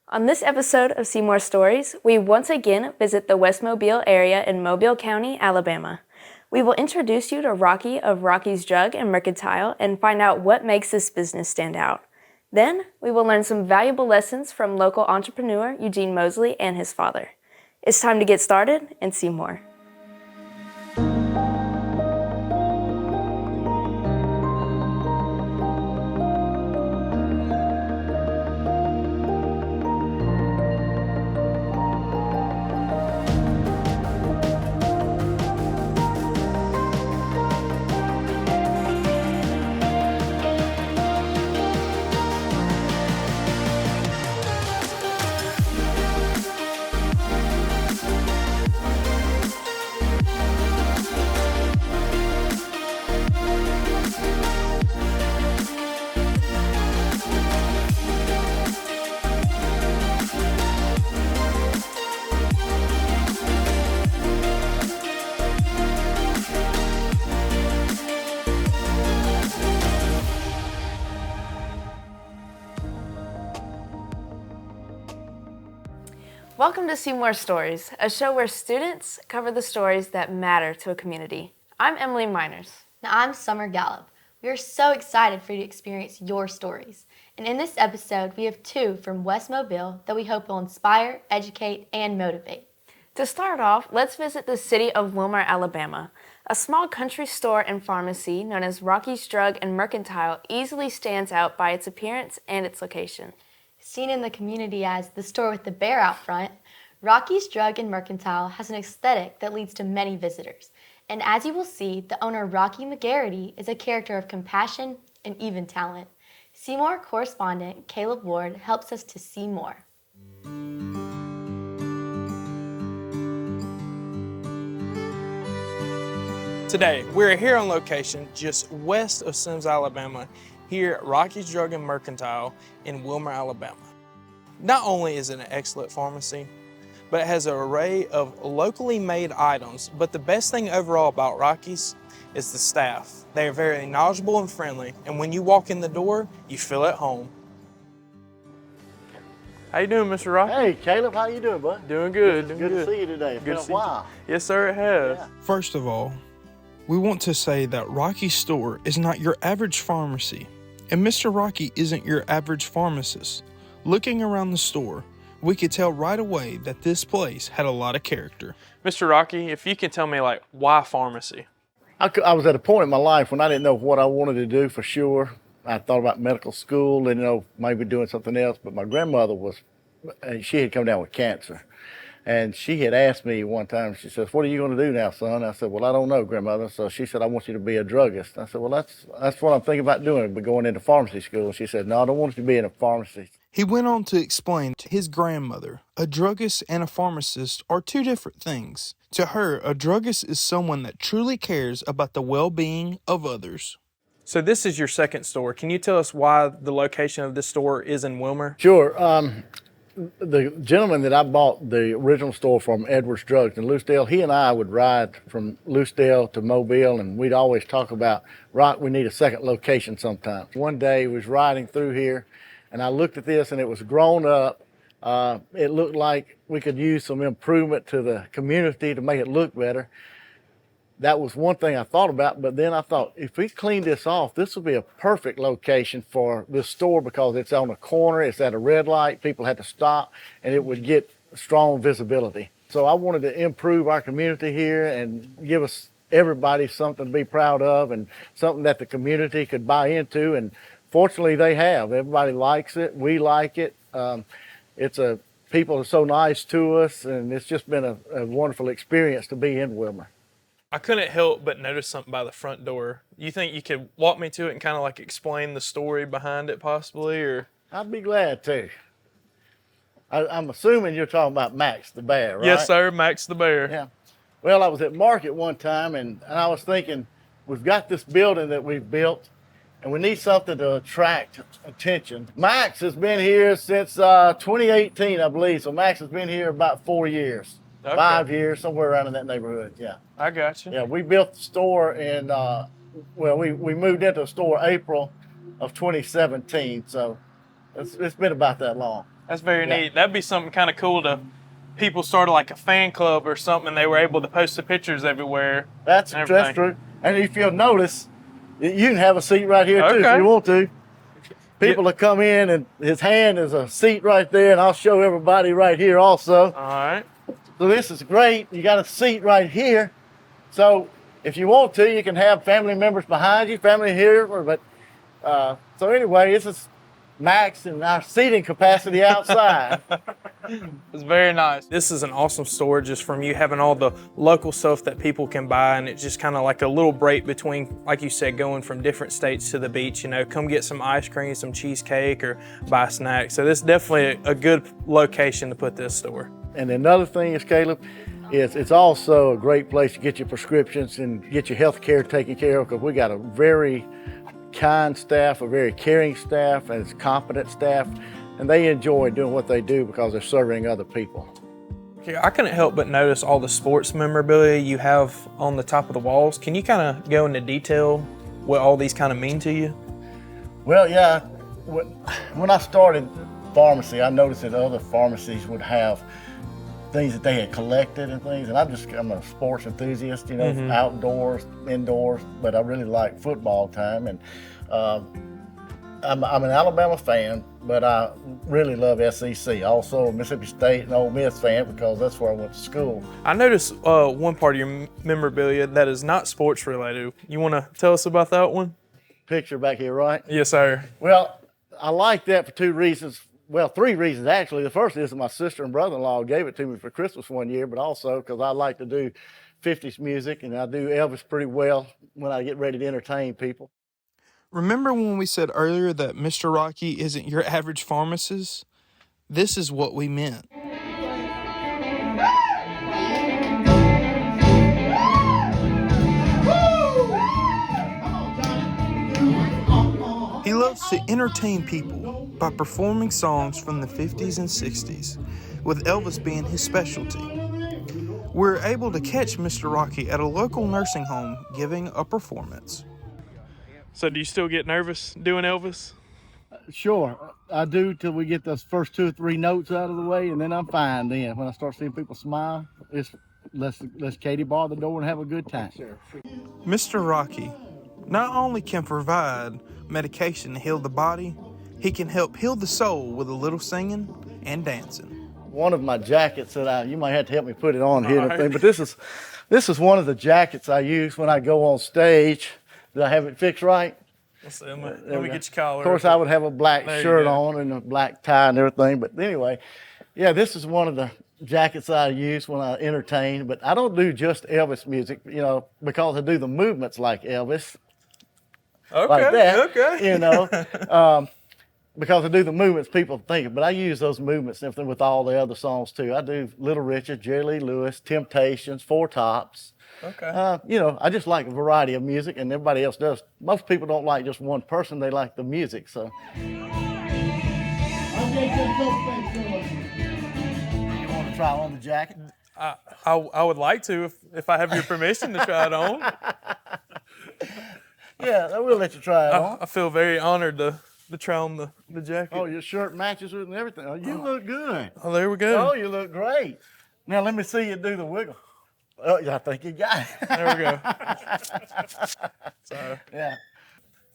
On this episode of Seymour Stories, we once again visit the West Mobile area in Mobile County, Alabama. We will introduce you to Rocky of Rocky's Drug and Mercantile and find out what makes this business stand out. Then, we will learn some valuable lessons from local entrepreneur Eugene Moseley and his father. It's time to get started and see more. Welcome to Seymour Stories, a show where students cover the stories that matter to a community. I'm Emily Miners. And I'm Summer Gallup. We are so excited for you to experience your stories. And in this episode, we have two from West Mobile that we hope will inspire, educate, and motivate. To start off, let's visit the city of Wilmer, Alabama. A small country store and pharmacy known as Rocky's Drug and Mercantile easily stands out by its appearance and its location. Seen in the community as the store with the bear out front, Rocky's Drug and Mercantile has an aesthetic that leads to many visitors. And as you will see, the owner Rocky McGarity is a character of compassion and even talent. Seymour correspondent Caleb Ward helps us to see more. Today, we're here on location just west of Semmes, Alabama, here at Rocky's Drug and Mercantile in Wilmer, Alabama. Not only is it an excellent pharmacy, but it has an array of locally made items. But the best thing overall about Rocky's is the staff. They are very knowledgeable and friendly, and when you walk in the door, you feel at home. How you doing, Mr. Rocky? Hey, Caleb, how you doing, bud? Doing good, doing good. good. To see you today. It's been a while. Yes, sir, it has. Yeah. First of all, we want to say that Rocky's store is not your average pharmacy, and Mr. Rocky isn't your average pharmacist. Looking around the store, we could tell right away that this place had a lot of character. Mr. Rocky, if you can tell me, why pharmacy? I was at a point in my life when I didn't know what I wanted to do for sure. I thought about medical school, didn't know maybe doing something else, but my grandmother she had come down with cancer. And she had asked me one time, she says, "What are you going to do now, son?" I said, "Well, I don't know, grandmother." So she said, "I want you to be a druggist." I said, "Well, that's what I'm thinking about doing, but going into pharmacy school." She said, "No, I don't want you to be in a pharmacy." He went on to explain to his grandmother, a druggist and a pharmacist are two different things. To her, a druggist is someone that truly cares about the well-being of others. So this is your second store. Can you tell us why the location of this store is in Wilmer? Sure. The gentleman that I bought the original store from, Edwards Drugs in Lucedale, he and I would ride from Lucedale to Mobile, and we'd always talk about, "Rock, we need a second location sometime." One day we was riding through here, and I looked at this, and it was grown up. It looked like we could use some improvement to the community to make it look better. That was one thing I thought about, but then I thought, if we clean this off, this would be a perfect location for this store because it's on a corner, it's at a red light, people had to stop, and it would get strong visibility. So I wanted to improve our community here and give us everybody something to be proud of and something that the community could buy into, and fortunately they have. Everybody likes it, we like it. People are so nice to us, and it's just been a wonderful experience to be in Wilmer. I couldn't help but notice something by the front door. You think you could walk me to it and kind of explain the story behind it possibly, or? I'd be glad to. I'm assuming you're talking about Max the bear, right? Yes, sir, Max the bear. Yeah. Well, I was at market one time, and I was thinking, we've got this building that we've built, and we need something to attract attention. Max has been here since 2018, I believe, so Max has been here about 4 years. Okay. 5 years, somewhere around in that neighborhood, yeah. I got you. Yeah, we built the store in, we moved into the store April of 2017, so it's been about that long. That's very neat. That'd be something kind of cool to people started like a fan club or something, and they were able to post the pictures everywhere. That's true. And if you'll notice, you can have a seat right here too if you want to. People will come in, and his hand is a seat right there, and I'll show everybody right here also. All right. So this is great. You got a seat right here. So if you want to, you can have family members behind you, family here. So anyway, this is max in our seating capacity outside. It's very nice. This is an awesome store just from you having all the local stuff that people can buy, and it's just kind of like a little break between, like you said, going from different states to the beach. You know, come get some ice cream, some cheesecake, or buy snacks. So this is definitely a good location to put this store. And another thing is, Caleb, it's also a great place to get your prescriptions and get your health care taken care of, because we got a very kind staff, a very caring staff, and it's competent staff, and they enjoy doing what they do because they're serving other people. I couldn't help but notice all the sports memorabilia you have on the top of the walls. Can you kind of go into detail what all these kind of mean to you? Well, yeah, when I started pharmacy, I noticed that other pharmacies would have things that they had collected and things, and I'm a sports enthusiast, you know, outdoors, indoors, but I really like football time, and I'm an Alabama fan, but I really love SEC. Also a Mississippi State and Ole Miss fan because that's where I went to school. I noticed one part of your memorabilia that is not sports related. You want to tell us about that one? Picture back here, right? Yes, sir. Well, I like that for two reasons. Well, three reasons actually. The first is that my sister and brother-in-law gave it to me for Christmas one year, but also because I like to do 50s music, and I do Elvis pretty well when I get ready to entertain people. Remember when we said earlier that Mr. Rocky isn't your average pharmacist? This is what we meant. He loves to entertain people by performing songs from the 50s and 60s, with Elvis being his specialty. We're able to catch Mr. Rocky at a local nursing home giving a performance. So do you still get nervous doing Elvis? Sure, I do till we get those first 2 or 3 notes out of the way, and then I'm fine. Then when I start seeing people smile, let's Katie bar the door and have a good time. Mr. Rocky not only can provide medication to heal the body, he can help heal the soul with a little singing and dancing. One of my jackets that you might have to help me put it on here, but this is one of the jackets I use when I go on stage. Did I have it fixed right? Let's see, let me get your collar. Of course, I would have a black shirt on and a black tie and everything. But anyway, yeah, this is one of the jackets I use when I entertain. But I don't do just Elvis music, you know, because I do the movements like Elvis. Okay, like that, okay. You know, because I do the movements people think, but I use those movements and everything with all the other songs too. I do Little Richard, Jerry Lee Lewis, Temptations, Four Tops. Okay. You know, I just like a variety of music, and everybody else does. Most people don't like just one person; they like the music. So. You want to try on the jacket? I would like to if I have your permission to try it on. Yeah, I will let you try it on. I feel very honored to try on the jacket. Oh, your shirt matches with it and everything. Oh, you look good. Oh, there we go. Oh, you look great. Now let me see you do the wiggle. Oh, yeah, I think you got it. There we go. So, yeah.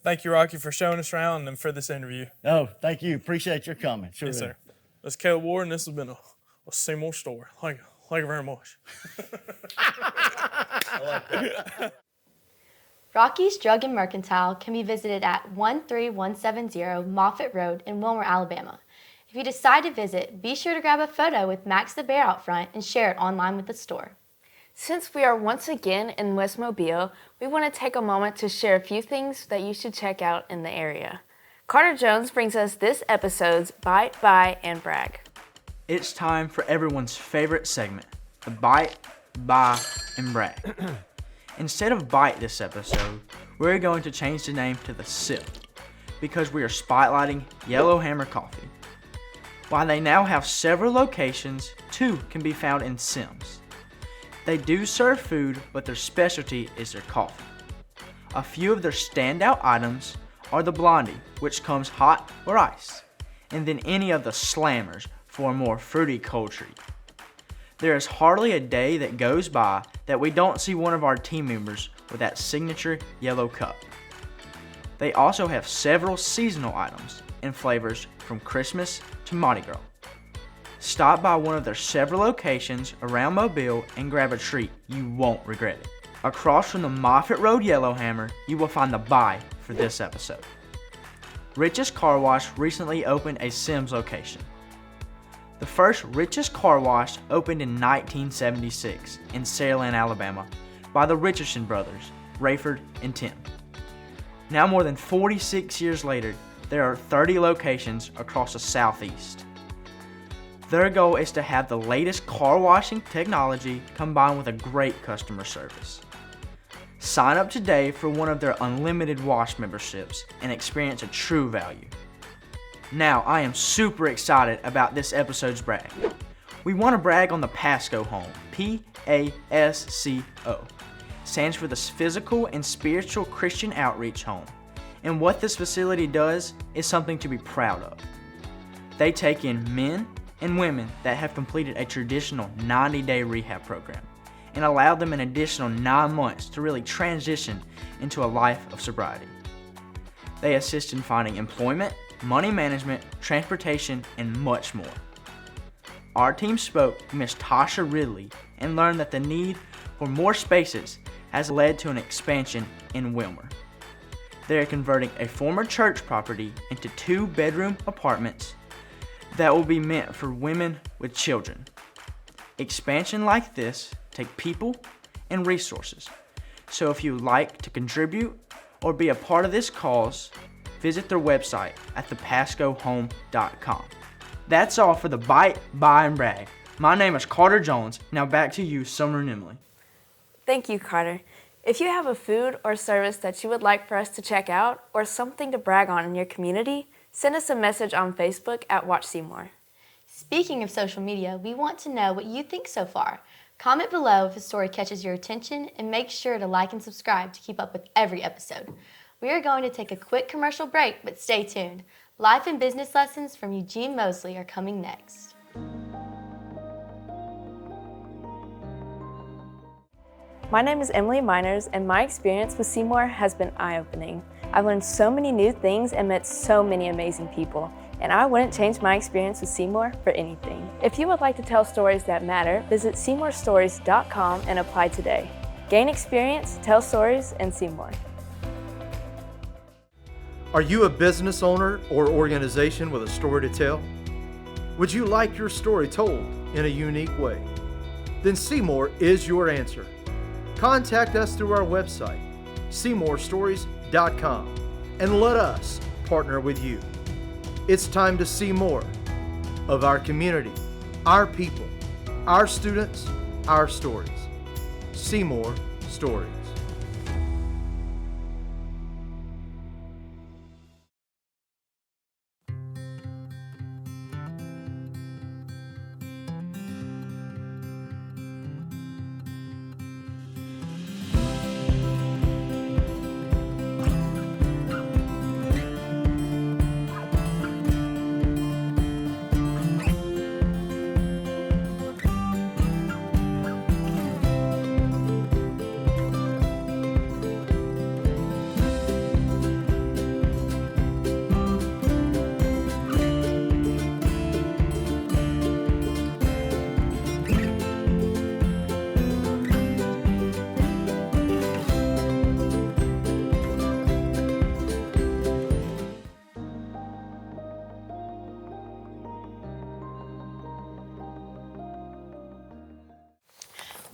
Thank you, Rocky, for showing us around and for this interview. Oh, thank you. Appreciate your coming. Sure. Yes, sir. This is Caleb Ward, and this has been a Seymour story. Thank you very much. I like that. Rocky's Drug and Mercantile can be visited at 13170 Moffett Road in Wilmer, Alabama. If you decide to visit, be sure to grab a photo with Max the Bear out front and share it online with the store. Since we are once again in West Mobile, we want to take a moment to share a few things that you should check out in the area. Carter Jones brings us this episode's Bite, Buy, and Brag. It's time for everyone's favorite segment, the Bite, Buy, and Brag. Instead of Bite this episode, we're going to change the name to the Sip, because we are spotlighting Yellowhammer Coffee. While they now have several locations, 2 can be found in Semmes. They do serve food, but their specialty is their coffee. A few of their standout items are the Blondie, which comes hot or iced, and then any of the slammers for a more fruity cold treat. There is hardly a day that goes by that we don't see one of our team members with that signature yellow cup. They also have several seasonal items and flavors from Christmas to Mardi Gras. Stop by one of their several locations around Mobile and grab a treat. You won't regret it. Across from the Moffett Road Yellowhammer, you will find the buy for this episode. Rich's Car Wash recently opened a Semmes location. The first Rich's Car Wash opened in 1976 in Seymour, Alabama by the Richardson brothers, Rayford and Tim. Now more than 46 years later, there are 30 locations across the Southeast. Their goal is to have the latest car washing technology combined with a great customer service. Sign up today for one of their unlimited wash memberships and experience a true value. Now, I am super excited about this episode's brag. We want to brag on the Pasco Home, P-A-S-C-O. Stands for the Physical and Spiritual Christian Outreach Home. And what this facility does is something to be proud of. They take in men and women that have completed a traditional 90-day rehab program and allow them an additional 9 months to really transition into a life of sobriety. They assist in finding employment, money management, transportation, and much more. Our team spoke to Ms. Tasha Ridley and learned that the need for more spaces has led to an expansion in Wilmer. They are converting a former church property into 2-bedroom apartments that will be meant for women with children. Expansion like this take people and resources. So if you would like to contribute or be a part of this cause, visit their website at thepascohome.com. That's all for the Bite, Buy, and Brag. My name is Carter Jones. Now back to you, Summer and Emily. Thank you, Carter. If you have a food or service that you would like for us to check out or something to brag on in your community, send us a message on Facebook at Watch Seymour. Speaking of social media, we want to know what you think so far. Comment below if a story catches your attention and make sure to like and subscribe to keep up with every episode. We are going to take a quick commercial break, but stay tuned. Life and business lessons from Eugene Moseley are coming next. My name is Emily Miners, and my experience with Seymour has been eye-opening. I've learned so many new things and met so many amazing people, and I wouldn't change my experience with Seymour for anything. If you would like to tell stories that matter, visit SeymourStories.com and apply today. Gain experience, tell stories, and Seymour. Are you a business owner or organization with a story to tell? Would you like your story told in a unique way? Then Seymour is your answer. Contact us through our website, SeymourStories.com, and let us partner with you. It's time to see more of our community, our people, our students, our stories. Seymour Stories.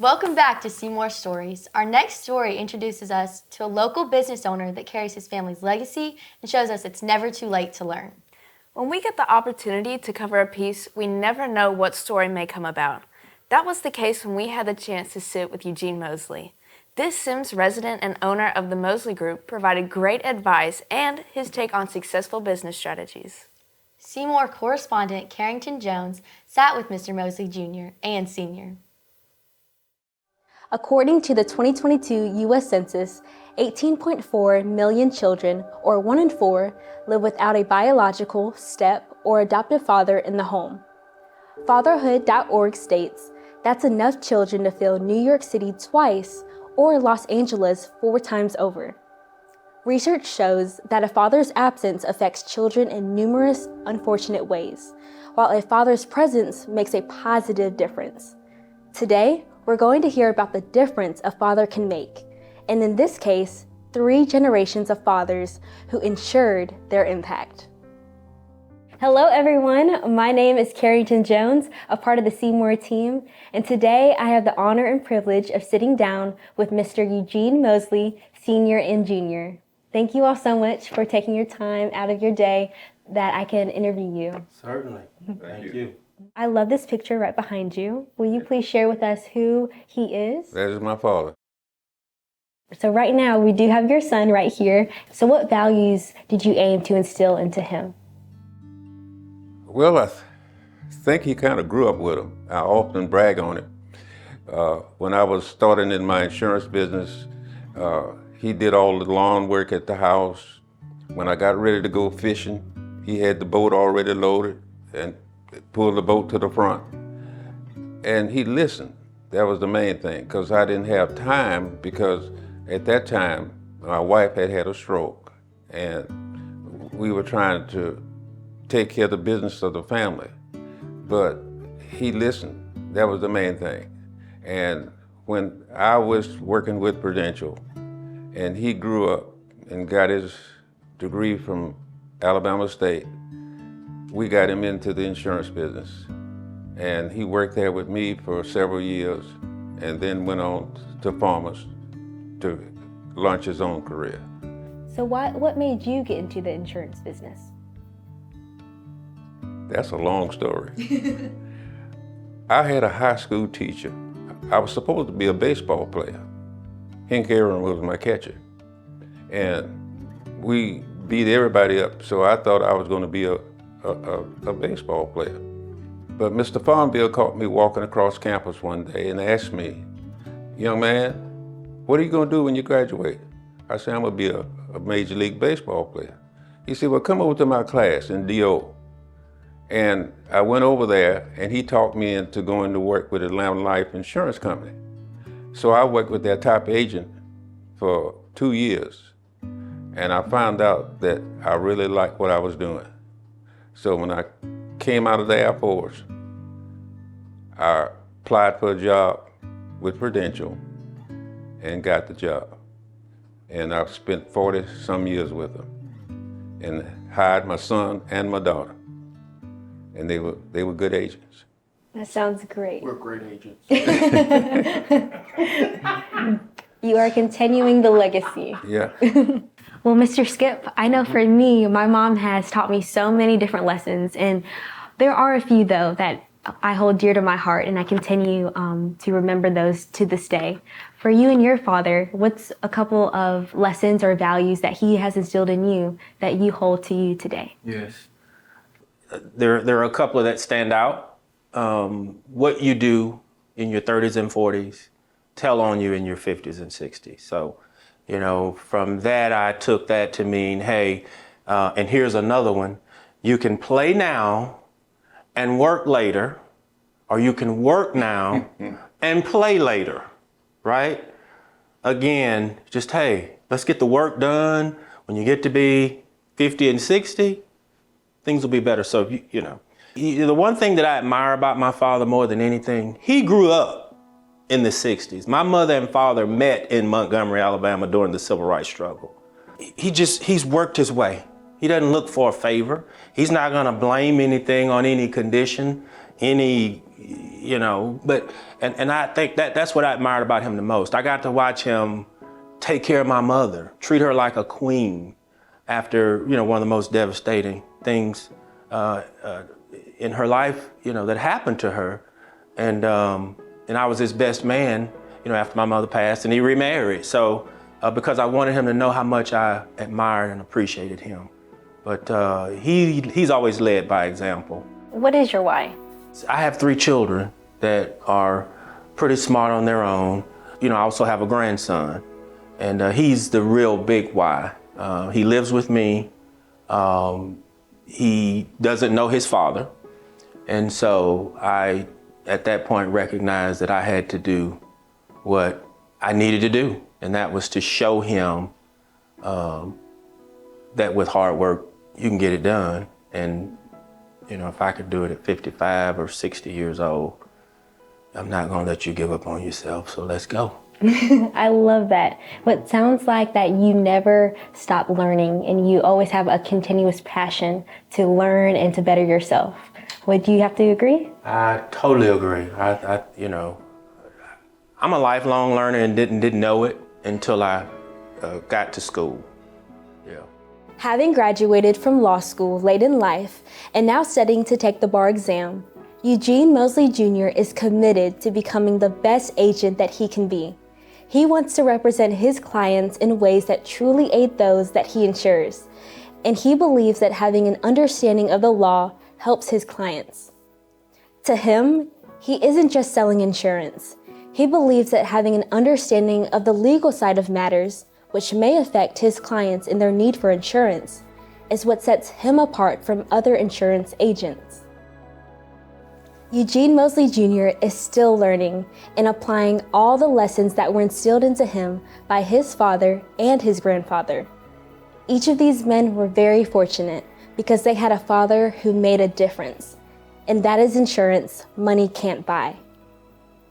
Welcome back to Seymour Stories. Our next story introduces us to a local business owner that carries his family's legacy and shows us it's never too late to learn. When we get the opportunity to cover a piece, we never know what story may come about. That was the case when we had the chance to sit with Eugene Moseley. This Semmes resident and owner of the Moseley Group provided great advice and his take on successful business strategies. Seymour correspondent Carrington Jones sat with Mr. Moseley Jr. and Sr. According to the 2022 U.S. Census, 18.4 million children, or 1 in 4, live without a biological, step, or adoptive father in the home. Fatherhood.org states that's enough children to fill New York City twice or Los Angeles 4 times over. Research shows that a father's absence affects children in numerous unfortunate ways, while a father's presence makes a positive difference. Today, we're going to hear about the difference a father can make, and in this case, 3 generations of fathers who ensured their impact. Hello everyone, my name is Carrington Jones, a part of the Seymour team, and today I have the honor and privilege of sitting down with Mr. Eugene Moseley Sr. and Jr. Thank you all so much for taking your time out of your day that I can interview you. Certainly. Thank you. I love this picture right behind you. Will you please share with us who he is? That is my father. So right now we do have your son right here. So what values did you aim to instill into him? Well, I think he kind of grew up with them. I often brag on it. When I was starting in my insurance business, he did all the lawn work at the house. When I got ready to go fishing, he had the boat already loaded and pulled the boat to the front. And he listened. That was the main thing, because I didn't have time, because at that time, my wife had had a stroke, and we were trying to take care of the business of the family. But he listened. That was the main thing. And when I was working with Prudential, and he grew up and got his degree from Alabama State, we got him into the insurance business. And he worked there with me for several years, and then went on to Farmers to launch his own career. So what made you get into the insurance business? That's a long story. I had a high school teacher. I was supposed to be a baseball player. Hank Aaron was my catcher. And we beat everybody up, so I thought I was going to be a baseball player. But Mr. Farmville caught me walking across campus one day and asked me, "Young man, what are you going to do when you graduate?" I said, "I'm going to be a Major League Baseball player." He said, "Well, come over to my class in DO." And I went over there, and he talked me into going to work with Atlanta Life Insurance Company. So I worked with their top agent for 2 years, and I found out that I really liked what I was doing. So when I came out of the Air Force, I applied for a job with Prudential and got the job. And I've spent 40-some years with them, and hired my son and my daughter. And they were good agents. That sounds great. We're great agents. You are continuing the legacy. Yeah. Well, Mr. Skip, I know for me, my mom has taught me so many different lessons, and there are a few, though, that I hold dear to my heart, and I continue to remember those to this day. For you and your father, what's a couple of lessons or values that he has instilled in you that you hold to you today? Yes. There are a couple that stand out. What you do in your 30s and 40s tell on you in your 50s and 60s. So, from that, I took that to mean, hey, and here's another one. You can play now and work later, or you can work now and play later, right? Again, just, hey, let's get the work done. When you get to be 50 and 60, things will be better. So, the one thing that I admire about my father more than anything, he grew up in the 60s. My mother and father met in Montgomery, Alabama during the Civil Rights struggle. He's worked his way. He doesn't look for a favor. He's not gonna blame anything on any condition, but I think that's what I admired about him the most. I got to watch him take care of my mother, treat her like a queen after, one of the most devastating things in her life, that happened to her. And I was his best man, after my mother passed, and he remarried. So, because I wanted him to know how much I admired and appreciated him. But he's always led by example. What is your why? I have 3 children that are pretty smart on their own. I also have a grandson, and he's the real big why. He lives with me. he doesn't know his father. And so I, at that point, recognized that I had to do what I needed to do. And that was to show him that with hard work, you can get it done. And, you know, if I could do it at 55 or 60 years old, I'm not gonna let you give up on yourself, so let's go. I love that. What sounds like that you never stop learning and you always have a continuous passion to learn and to better yourself. Would you have to agree? I totally agree. You know, I'm a lifelong learner and didn't know it until I got to school. Yeah. Having graduated from law school late in life and now studying to take the bar exam, Eugene Moseley Jr. is committed to becoming the best agent that he can be. He wants to represent his clients in ways that truly aid those that he insures, and he believes that having an understanding of the law helps his clients. To him, he isn't just selling insurance. He believes that having an understanding of the legal side of matters, which may affect his clients in their need for insurance, is what sets him apart from other insurance agents. Eugene Moseley Jr. is still learning and applying all the lessons that were instilled into him by his father and his grandfather. Each of these men were very fortunate because they had a father who made a difference, and that is insurance money can't buy.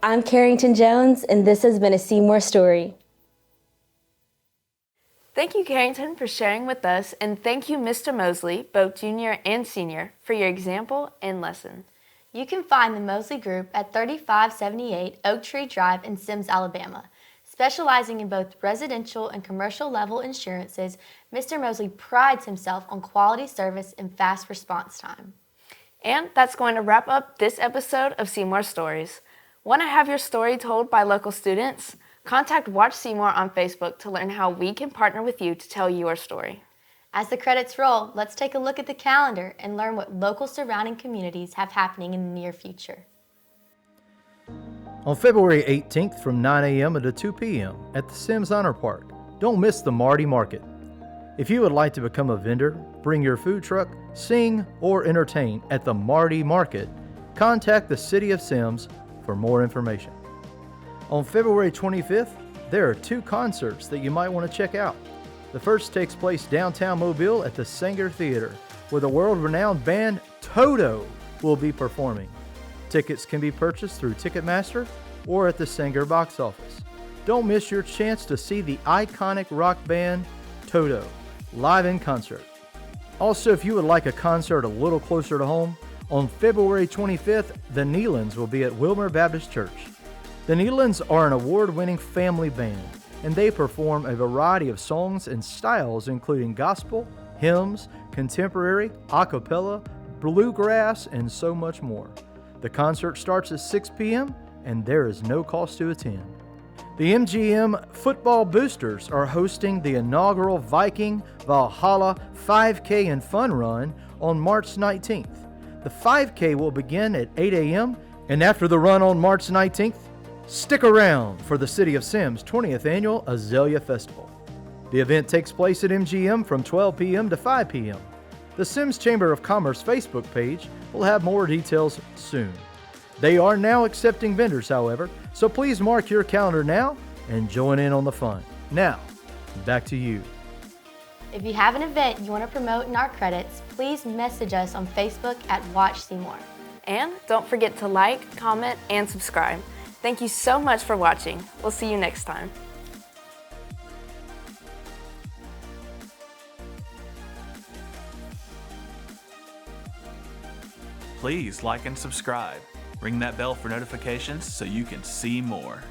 I'm Carrington Jones, and this has been a Seymour story. Thank you, Carrington, for sharing with us, and thank you, Mr. Moseley, both junior and senior, for your example and lesson. You can find the Moseley Group at 3578 Oak Tree Drive in Semmes, Alabama. Specializing in both residential and commercial level insurances, Mr. Moseley prides himself on quality service and fast response time. And that's going to wrap up this episode of Seymour Stories. Want to have your story told by local students? Contact Watch Seymour on Facebook to learn how we can partner with you to tell your story. As the credits roll, let's take a look at the calendar and learn what local surrounding communities have happening in the near future. On February 18th from 9 a.m. to 2 p.m. at the Semmes Honor Park, don't miss the Marty Market. If you would like to become a vendor, bring your food truck, sing, or entertain at the Marty Market, contact the City of Semmes for more information. On February 25th, there are 2 concerts that you might want to check out. The first takes place downtown Mobile at the Sanger Theater, where the world-renowned band Toto will be performing. Tickets can be purchased through Ticketmaster or at the Sanger box office. Don't miss your chance to see the iconic rock band Toto live in concert. Also, if you would like a concert a little closer to home, on February 25th, the Nealons will be at Wilmer Baptist Church. The Nealons are an award-winning family band, and they perform a variety of songs and styles including gospel, hymns, contemporary, a cappella, bluegrass, and so much more. The concert starts at 6 p.m. and there is no cost to attend. The MGM Football Boosters are hosting the inaugural Viking Valhalla 5K and Fun Run on March 19th. The 5K will begin at 8 a.m. and after the run on March 19th, stick around for the City of Semmes 20th Annual Azalea Festival. The event takes place at MGM from 12 p.m. to 5 p.m. The Semmes Chamber of Commerce Facebook page will have more details soon. They are now accepting vendors, however, so please mark your calendar now and join in on the fun. Now, back to you. If you have an event you want to promote in our credits, please message us on Facebook at Watch Seymour. And don't forget to like, comment, and subscribe. Thank you so much for watching. We'll see you next time. Please like and subscribe. Ring that bell for notifications so you can see more.